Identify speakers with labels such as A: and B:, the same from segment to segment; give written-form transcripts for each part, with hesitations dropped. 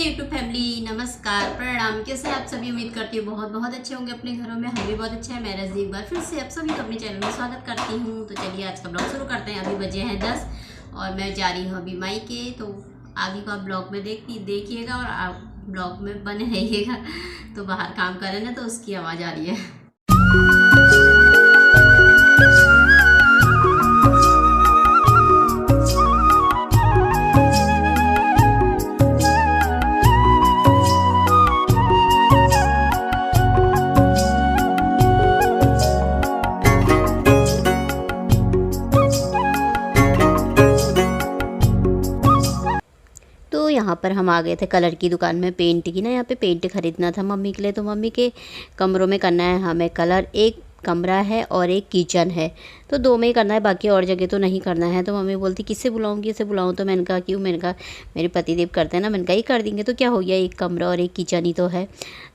A: YouTube family, नमस्कार, प्रणाम। कैसे आप सभी? उम्मीद करती हूँ बहुत बहुत अच्छे होंगे अपने घरों में। हम भी बहुत अच्छे हैं। मैं रजनी एक बार फिर से आप सभी को अपने चैनल में स्वागत करती हूँ। तो चलिए आज का ब्लॉग शुरू करते हैं। अभी बजे हैं 10 और मैं जा रही हूँ अभी मायके। तो आगे को आप ब्लॉग में देखिएगा और आप ब्लॉग में बने रहिएगा। तो बाहर काम कर रहे हैं तो उसकी आवाज़ आ रही है। तो यहाँ पर हम आ गए थे कलर की दुकान में, पेंट की ना। यहाँ पे पेंट खरीदना था मम्मी के लिए। तो मम्मी के कमरों में करना है हमें कलर। एक कमरा है और एक किचन है, तो दो में ही करना है, बाकी और जगह तो नहीं करना है। तो मम्मी बोलती किससे बुलाऊंगी, इसे बुलाऊं? तो मैंने कहा क्यों? मैंने कहा मेरे पतिदेव करते हैं ना। मैंने कहा ही कर देंगे तो क्या हो गया, एक कमरा और एक किचन ही तो है।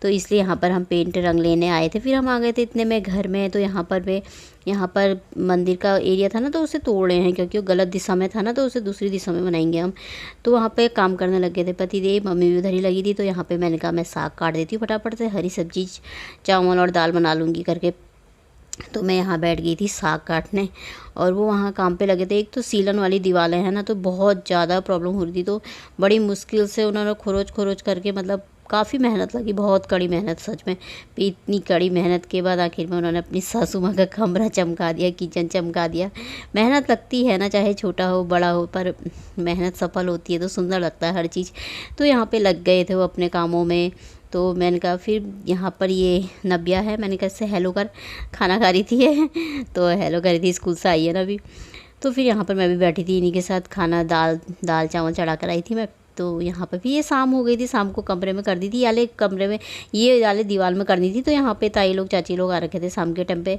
A: तो इसलिए यहाँ पर हम पेंट रंग लेने आए थे। फिर हम आ गए थे इतने में घर में। तो यहाँ पर मंदिर का एरिया था ना, तो उसे तोड़ रहे हैं क्योंकि वो गलत दिशा में था ना, तो उसे दूसरी दिशा में बनाएंगे हम। तो वहाँ पे काम करने लगे थे पतिदेव, मम्मी भी उधर ही लगी थी। तो यहाँ पे मैंने कहा मैं साग काट देती हूँ फटाफट से, हरी सब्जी चावल और दाल बना लूँगी करके। तो मैं यहाँ बैठ गई थी साग काटने और वो वहाँ काम पे लगे थे। एक तो सीलन वाली दीवारें हैं ना, तो बहुत ज़्यादा प्रॉब्लम हो रही थी। तो बड़ी मुश्किल से उन्होंने खोरोच करके, मतलब काफ़ी मेहनत लगी, बहुत कड़ी मेहनत सच में। इतनी कड़ी मेहनत के बाद आखिर में उन्होंने अपनी सासू माँ का कमरा चमका दिया, किचन चमका दिया। मेहनत लगती है ना, चाहे छोटा हो बड़ा हो, पर मेहनत सफल होती है तो सुंदर लगता है हर चीज़। तो यहाँ पे लग गए थे वो अपने कामों में। तो मैंने कहा फिर यहाँ पर ये नब्या है, मैंने कहा इससे हेलो कर, खाना खा रही थी ये। तो हेलो कर रही थी, स्कूल से आई है ना अभी। तो फिर यहाँ पर मैं भी बैठी थी इन्हीं के साथ, खाना दाल चावल चढ़ा कर आई थी मैं। तो यहाँ पर भी ये शाम हो गई थी, शाम को कमरे में कर दी थी, याले कमरे में, ये याले दीवार में करनी थी। तो यहाँ पे ताई लोग चाची लोग आ रखे थे शाम के टाइम पे,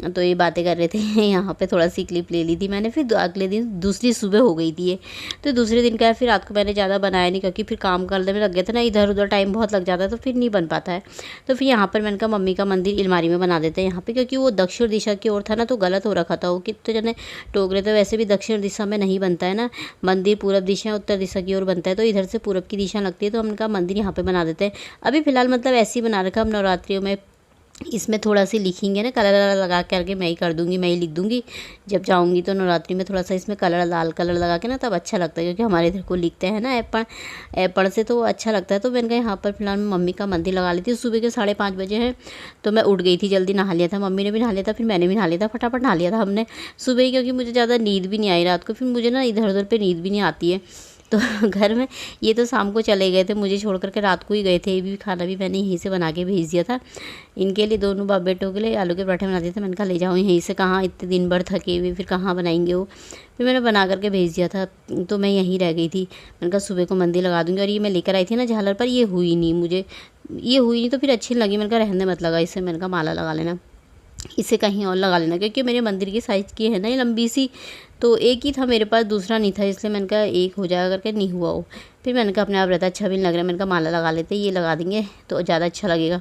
A: तो ये बातें कर रहे थे। यहाँ पे थोड़ा सी क्लिप ले ली थी मैंने। फिर अगले दिन दूसरी सुबह हो गई थी ये। तो दूसरे दिन का है, फिर रात को मैंने ज़्यादा बनाया नहीं क्योंकि फिर काम करने में लग गए थे ना, इधर उधर टाइम बहुत लग जाता है, तो फिर नहीं बन पाता है। तो फिर यहाँ पर मैंने कहा मम्मी का मंदिर अलमारी में बना देते हैं यहाँ पे, क्योंकि वो दक्षिण दिशा की ओर था ना, तो गलत हो रखा था वो। कितने जने टोक रहे थे, वैसे भी दक्षिण दिशा में नहीं बनता है ना मंदिर, पूरब दिशा उत्तर दिशा की ओर बनता है। तो इधर से पूरब की दिशा लगती है, तो हमने कहा मंदिर यहाँ पे बना देते हैं। अभी फिलहाल मतलब ऐसे ही बना रखा। हम नवरात्रियों में इसमें थोड़ा सी लिखेंगे ना, कलर लगा करके मैं ही कर दूँगी, मैं ही लिख दूँगी जब जाऊँगी। तो नवरात्रि में थोड़ा सा इसमें कलर, लाल कलर लगा के ना, तब अच्छा लगता है, क्योंकि हमारे इधर को लिखते हैं ना एपण से, तो अच्छा लगता है। तो मैंने कहा यहाँ पर फिलहाल मम्मी का मंदिर लगा ली थी। सुबह के 5:30 बजे हैं, तो मैं उठ गई थी जल्दी, नहा लिया था, मम्मी ने भी नहा लिया था, फिर मैंने भी नहा लिया था, फटाफट नहा लिया था हमने सुबह ही, क्योंकि मुझे ज़्यादा नींद भी नहीं आई रात को। फिर मुझे ना इधर उधर पर नींद भी नहीं आती है। तो घर में ये तो शाम को चले गए थे, मुझे छोड़ करके रात को ही गए थे। ये भी खाना भी मैंने यहीं से बना के भेज दिया था इनके लिए, दोनों बाप बेटों के लिए आलू के पराठे बना दिए थे। मैंने कहा ले जाओ यहीं से, कहाँ इतने दिन भर थके हुए, फिर कहाँ बनाएंगे वो। फिर मैंने बना करके भेज दिया था, तो मैं यहीं रह गई थी। मैंने कहा सुबह को मंदिर लगा दूँगी। और ये मैं लेकर आई थी ना झालर, पर ये हुई नहीं, तो फिर अच्छी लगी। मैंने कहा रहने मत लगा इसे, मैंने कहा माला लगा लेना, इसे कहीं और लगा लेना, क्योंकि मेरे मंदिर की साइज़ की है ना ये लंबी सी। तो एक ही था मेरे पास, दूसरा नहीं था, इसलिए मैंने कहा एक हो जाएगा करके, नहीं हुआ वो। फिर मैंने कहा अपने आप रहता अच्छा भी नहीं लग रहा है, मैंने कहा माला लगा लेते, ये लगा देंगे तो ज़्यादा अच्छा लगेगा।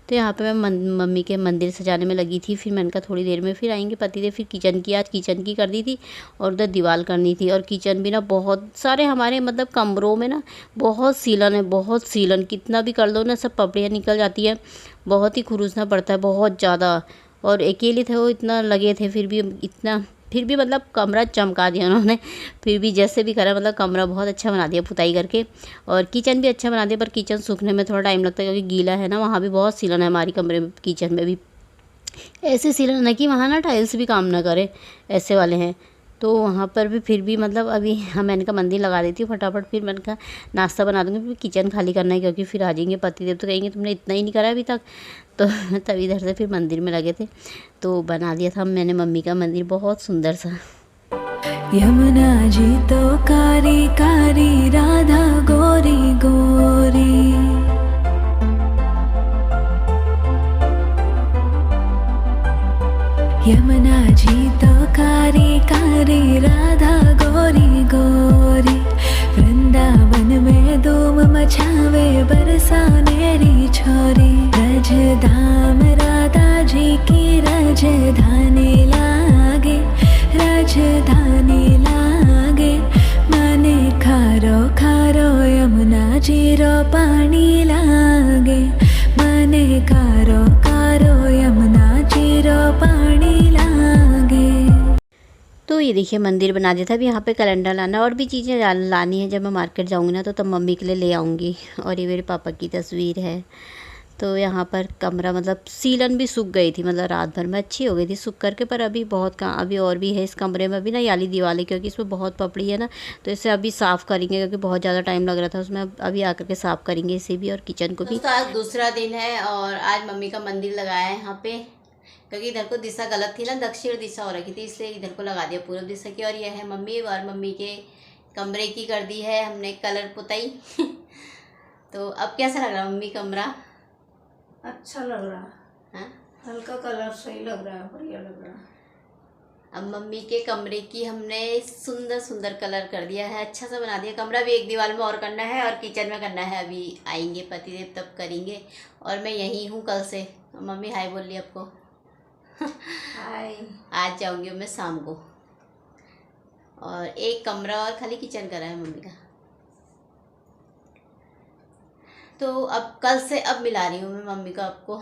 A: तो यहाँ पे मैं मम्मी के मंदिर सजाने में लगी थी। फिर मैंने कहा थोड़ी देर में फिर आएंगे पतिदेव। फिर किचन की, आज किचन की कर दी थी और उधर दीवार करनी थी। और किचन भी ना बहुत सारे हमारे मतलब कमरों में ना बहुत सीलन है, बहुत सीलन, कितना भी कर दो ना सब पपड़ियाँ निकल जाती है, बहुत ही खुरूसना पड़ता है, बहुत ज़्यादा। और अकेले थे वो, इतना लगे थे, फिर भी मतलब कमरा चमका दिया उन्होंने। फिर भी जैसे भी करा, मतलब कमरा बहुत अच्छा बना दिया पुताई करके। और किचन भी अच्छा बना दिया, पर किचन सूखने में थोड़ा टाइम लगता है, क्योंकि गीला है ना। वहाँ भी बहुत सीलन है हमारी कमरे में, किचन में भी ऐसे सीलन है कि वहाँ ना टाइल्स भी काम ना करे, ऐसे वाले हैं। तो वहाँ पर भी फिर भी मतलब अभी मैंने कहा मंदिर लगा देती हूँ फटाफट। फिर मैंने कहा नाश्ता बना दूँगी, फिर किचन खाली करना है, क्योंकि फिर आ जाएंगे पतिदेव, तो कहेंगे तुमने इतना ही नहीं करा अभी तक। तो तभी इधर से फिर मंदिर में लगे थे, तो बना दिया था मैंने मम्मी का मंदिर बहुत सुंदर सा।
B: यमुना जी तो कारी कारी, राधा गोरी गोरी। यमुना जी तो कारी कारी, राधा गोरी गोरी। वृंदावन में धूम मचावे, बरसानेरी छोरी। रजधाम राधा जी की राजधानी लागे, राजधानी लागे। माने खार खारो खारो यमुना जीरो पानी लागे मने खारो खारो यमुना जीरो पानी लागे।
A: तो ये देखिए मंदिर बना दिया था। अब यहाँ पे कैलेंडर लाना और भी चीज़ें लानी है। जब मैं मार्केट जाऊँगी ना तो तब मम्मी के लिए ले आऊँगी। और ये मेरे पापा की तस्वीर है। तो यहाँ पर कमरा मतलब सीलन भी सूख गई थी, मतलब रात भर में अच्छी हो गई थी सूख करके। पर अभी बहुत काम अभी और भी है इस कमरे में। अभी ना याली दीवार, क्योंकि इसमें बहुत पपड़ी है ना, तो इसे अभी साफ़ करेंगे क्योंकि बहुत ज़्यादा टाइम लग रहा था उसमें। अभी आकर के साफ़ करेंगे इसे भी और किचन को भी। तो आज दूसरा दिन है और आज मम्मी का मंदिर लगाया है यहाँ पे, क्योंकि इधर को दिशा गलत थी ना, दक्षिण दिशा हो रखी थी, इसलिए इधर को लगा दिया पूर्व दिशा की। और यह है मम्मी, और मम्मी के कमरे की कर दी है हमने कलर पुताई। तो अब कैसा लग रहा है मम्मी कमरा?
C: अच्छा लग रहा है, हल्का कलर सही लग रहा है, बढ़िया लग रहा है।
A: अब मम्मी के कमरे की हमने सुंदर सुंदर कलर कर दिया है, अच्छा सा बना दिया। कमरा भी एक दीवार में और करना है और किचन में करना है। अभी आएंगे पतिदेव तब करेंगे। और मैं यहीं हूँ कल से। मम्मी हाय बोल ली आपको?
C: हाय।
A: आज जाऊंगी मैं शाम को। और एक कमरा और खाली किचन करा है मम्मी का। तो अब कल से अब मिला रही हूँ मैं मम्मी को आपको।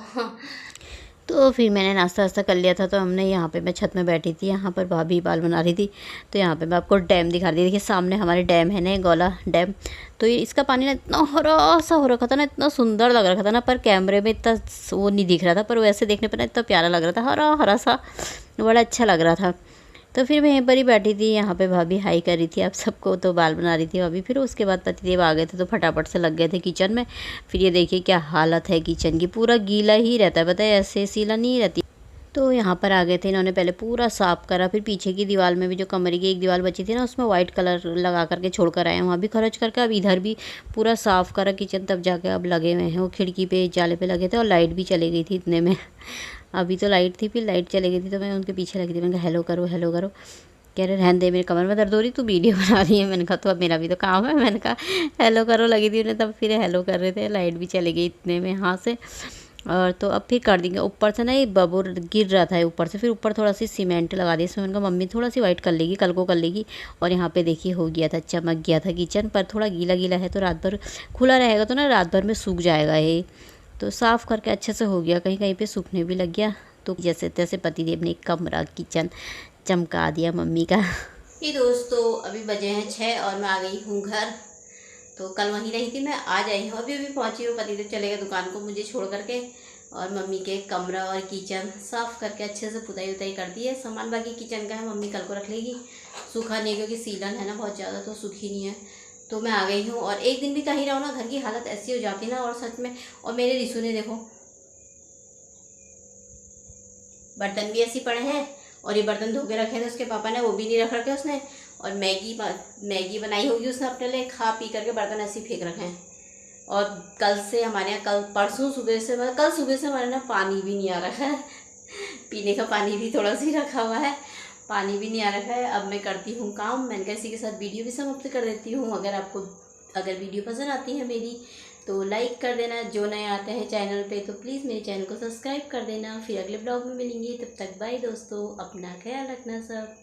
A: तो फिर मैंने नाश्ता वास्ता कर लिया था। तो हमने यहाँ पे, मैं छत में बैठी थी, यहाँ पर भाभी बाल बना रही थी। तो यहाँ पे मैं आपको डैम दिखा रही थी। देखिए सामने हमारे डैम है ना, गौला डैम। तो ये इसका पानी ना इतना हरा सा हो रखा था ना, इतना सुंदर लग रहा था ना, पर कैमरे में इतना वो नहीं दिख रहा था, पर वैसे देखने पर ना इतना प्यारा लग रहा था, हरा हरा सा, बड़ा अच्छा लग रहा था। तो फिर मैं यहीं पर ही बैठी थी, यहाँ पे भाभी हाई कर रही थी आप सबको, तो बाल बना रही थी भाभी। फिर उसके बाद पतिदेव आ गए थे तो फटाफट से लग गए थे किचन में। फिर ये देखिए क्या हालत है किचन की, पूरा गीला ही रहता है, पता है, ऐसे सीला नहीं रहती। तो यहाँ पर आ गए थे इन्होंने, पहले पूरा साफ़ करा। फिर पीछे की दीवार में भी, जो कमरे की एक दीवार बची थी ना, उसमें वाइट कलर लगा करके छोड़ कर आए, वहाँ भी खर्च करके। अब इधर भी पूरा साफ़ करा किचन, तब जाके अब लगे हुए हैं। वो खिड़की पे जाले पे लगे थे और लाइट भी चली गई थी इतने में। अभी तो लाइट थी, फिर लाइट चली गई थी तो मैं उनके पीछे लगी थी। मैंने कहा हेलो करो हेलो करो। कह रहे रहने दे, मेरे कमर में दर्द हो रही, तू वीडियो बना रही है। मैंने कहा तो अब मेरा भी तो काम है। मैंने कहा हेलो करो लगी थी उन्हें, तब फिर हेलो कर रहे थे। लाइट भी चली गई इतने में यहाँ से। और तो अब फिर कर देंगे। ऊपर से ना ये बबूर गिर रहा था ऊपर से, फिर ऊपर थोड़ा सी सीमेंट लगा दी। इसमें उनका मम्मी थोड़ा सी वाइट कर लेगी, कल को कर लेगी। और यहाँ पे देखिए हो गया था, चमक गया था किचन। पर थोड़ा गीला गीला है, तो रात भर खुला रहेगा तो ना रात भर में सूख जाएगा ये। तो साफ़ करके अच्छे से हो गया, कहीं कहीं पे सूखने भी लग गया। तो जैसे तैसे पतिदेव ने कमरा किचन चमका दिया मम्मी का। ये दोस्तों अभी बजे हैं 6 और मैं आ गई हूँ घर। तो कल वहीं रही थी मैं, आज आई हूँ। अभी पहुँची हूँ, पतिदेव चले गए दुकान को मुझे छोड़ करके। और मम्मी के कमरा और किचन साफ़ करके अच्छे से पुताई उताई कर दी है। सामान बाकी किचन का है, मम्मी कल को रख लेगी। सूखा नहीं, क्योंकि सीलन है ना बहुत ज़्यादा, तो सूखी नहीं है। तो मैं आ गई हूँ। और एक दिन भी कहीं रहो ना, घर की हालत ऐसी हो जाती ना, और सच में। और मेरे रिशु ने देखो, बर्तन भी ऐसे पड़े हैं, और ये बर्तन धो के रखे थे उसके पापा ने, वो भी नहीं रख रखे उसने। और मैगी बनाई होगी उसने अपने लिए, खा पी करके बर्तन ऐसे फेंक रखे हैं। और कल से हमारे यहाँ, परसों सुबह से, मतलब कल सुबह से हमारे यहाँ पानी भी नहीं आ रखा है। पीने का पानी भी थोड़ा सी रखा हुआ है, पानी भी नहीं आ रखा है। अब मैं करती हूँ काम। मैंने कहा इसी के साथ वीडियो भी समाप्त कर देती हूँ। अगर वीडियो पसंद आती है मेरी तो लाइक कर देना। जो नए आते हैं चैनल पे तो प्लीज़ मेरे चैनल को सब्सक्राइब कर देना। फिर अगले ब्लॉग में मिलेंगे, तब तक बाय दोस्तों, अपना ख्याल रखना सब।